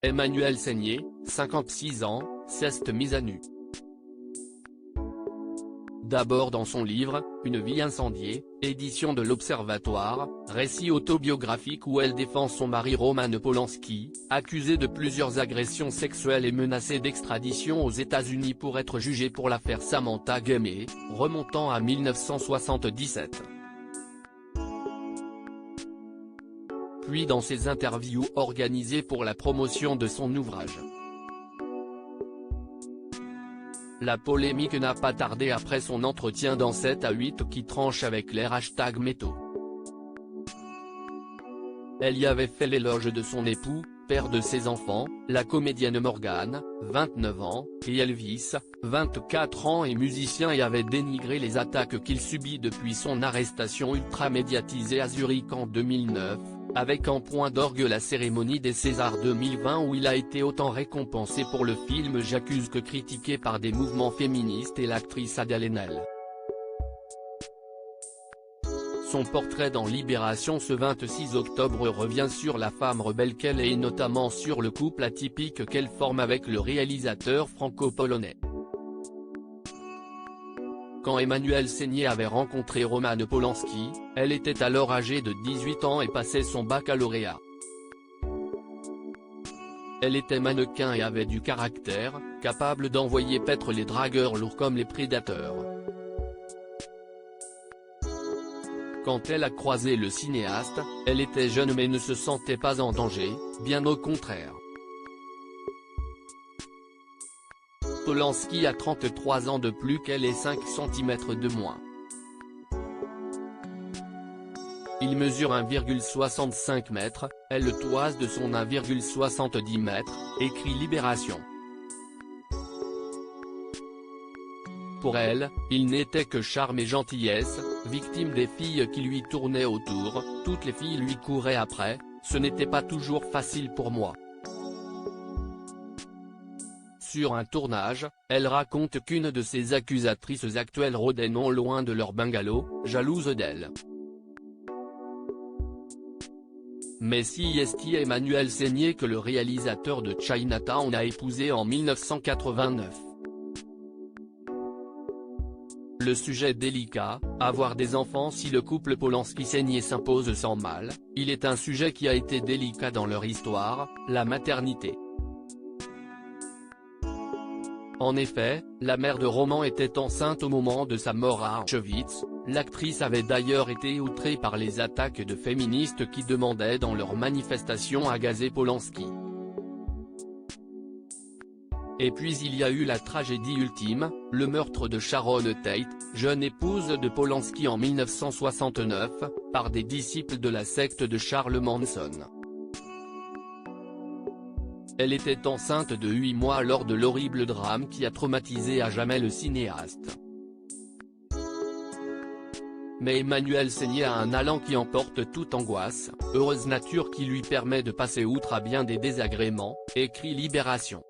Emmanuelle Seigné, 56 ans, s'est mise à nu. D'abord dans son livre, Une vie incendiée, édition de l'Observatoire, récit autobiographique où elle défend son mari Roman Polanski, accusé de plusieurs agressions sexuelles et menacé d'extradition aux États-Unis pour être jugé pour l'affaire Samantha Gamet, remontant à 1977. Puis dans ses interviews organisées pour la promotion de son ouvrage. La polémique n'a pas tardé après son entretien dans 7 à 8 qui tranche avec les #métaux. Elle y avait fait l'éloge de son époux, père de ses enfants, la comédienne Morgane, 29 ans, et Elvis, 24 ans et musicien et avait dénigré les attaques qu'il subit depuis son arrestation ultra-médiatisée à Zurich en 2009, avec en point d'orgue la cérémonie des Césars 2020 où il a été autant récompensé pour le film J'accuse que critiqué par des mouvements féministes et l'actrice Adèle Haenel. Son portrait dans Libération ce 26 octobre revient sur la femme rebelle qu'elle est et notamment sur le couple atypique qu'elle forme avec le réalisateur franco-polonais. Quand Emmanuelle Seigné avait rencontré Roman Polanski, elle était alors âgée de 18 ans et passait son baccalauréat. Elle était mannequin et avait du caractère, capable d'envoyer paître les dragueurs lourds comme les prédateurs. Quand elle a croisé le cinéaste, elle était jeune mais ne se sentait pas en danger, bien au contraire. Polanski a 33 ans de plus qu'elle et 5 cm de moins. Il mesure 1,65 m, elle le toise de son 1,70 m, écrit Libération. Pour elle, il n'était que charme et gentillesse, victime des filles qui lui tournaient autour, toutes les filles lui couraient après, ce n'était pas toujours facile pour moi. Sur un tournage, elle raconte qu'une de ses accusatrices actuelles rôdait non loin de leur bungalow, jalouse d'elle. Mais si est Emmanuelle Seigné que le réalisateur de Chinatown a épousé en 1989. Le sujet délicat, avoir des enfants si le couple Polanski-Seigné s'impose sans mal, il est un sujet qui a été délicat dans leur histoire, la maternité. En effet, la mère de Roman était enceinte au moment de sa mort à Auschwitz, l'actrice avait d'ailleurs été outrée par les attaques de féministes qui demandaient dans leurs manifestations à gazer Polanski. Et puis il y a eu la tragédie ultime, le meurtre de Sharon Tate, jeune épouse de Polanski en 1969, par des disciples de la secte de Charles Manson. Elle était enceinte de 8 mois lors de l'horrible drame qui a traumatisé à jamais le cinéaste. Mais Emmanuelle Seigné a un allant qui emporte toute angoisse, heureuse nature qui lui permet de passer outre à bien des désagréments, écrit Libération.